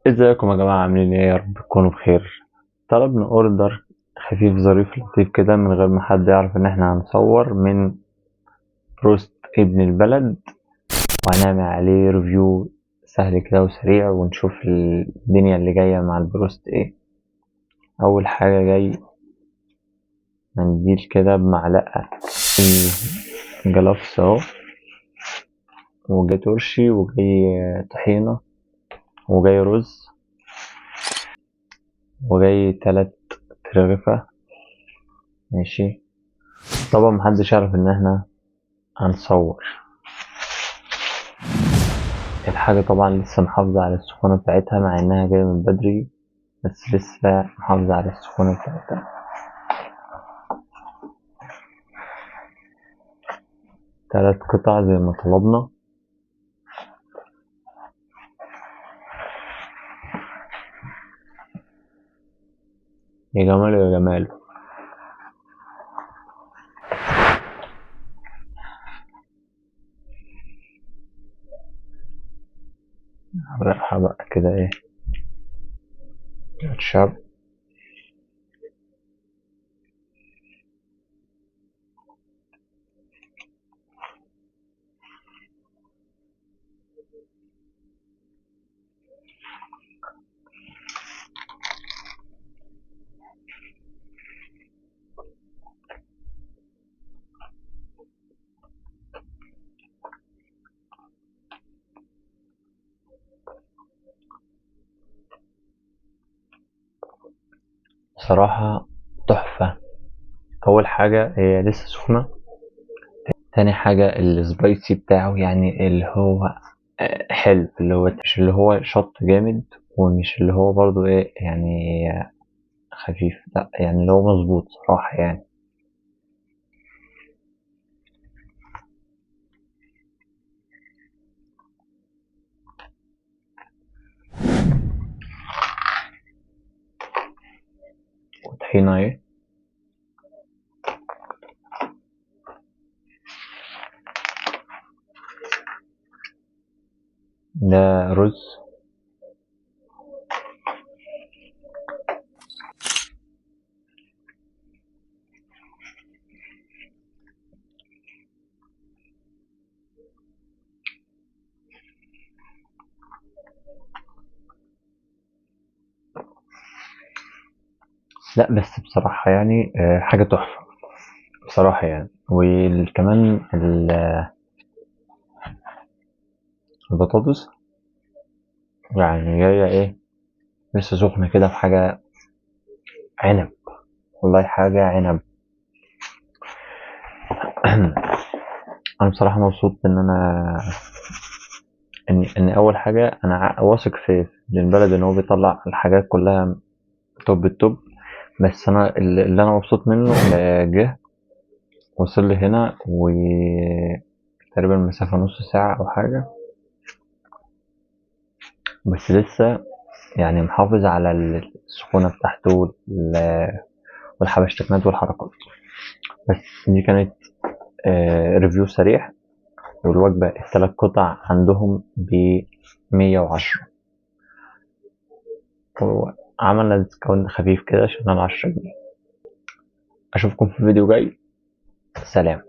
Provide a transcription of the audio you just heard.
ازيكم يا جماعة، عاملين ايه؟ يا رب تكونوا بخير. طلبنا اوردر خفيف ظريف لطيف كده من غير ما حد يعرف ان احنا هنصور من بروست ابن البلد، وهنعمل عليه ريفيو سهل كده وسريع، ونشوف الدنيا اللي جاية مع البروست ايه. اول حاجة جاي منديل كده بمعلقة الجلافس اهو، وجاي ترشي، وجاي طحينة، وجاي رز، وجاي 3 ترغفة. ماشي. طبعا محدش يعرف ان احنا هنصور. الحاجة طبعا لسه محافظة على السخونة بتاعتها مع انها جاية من بدري، بس لسه محافظة على السخونة بتاعتها. 3 قطع زي ما طلبنا. يا جماله يا جماله. هبقى بقى كده ايه، كاتشب. بصراحة تحفة. أول حاجة هي لسه سخنة. تاني حاجة السبايسي بتاعه، يعني اللي هو حلو، اللي هو مش اللي هو شط جامد، ومش اللي هو برضو ايه يعني خفيف، لا يعني اللي هو مظبوط صراحة يعني. وطحينة ايه. ده رز. لا بس بصراحة يعني حاجة تحفة بصراحة يعني. وكمان البطاطس يعني جاية ايه، لسه سخنة كده، في حاجة عنب. والله حاجة عنب. أنا بصراحة مبسوط إن أنا إن أول حاجة أنا واثق في ابن البلد إن هو بيطلع الحاجات كلها توب التوب. بس أنا اللي أنا مبسوط منه جه وصل لي هنا، وتقريبا مسافة نص ساعة أو حاجة، بس لسه يعني محافظ على السخونة بتاعته والحبشتكنات والحركات. بس دي كانت ريفيو سريع. والوجبة ال3 قطع عندهم ب110. وعملنا ديسكاونت خفيف كده عشان 10 جنيه. أشوفكم في فيديو جاي. سلام.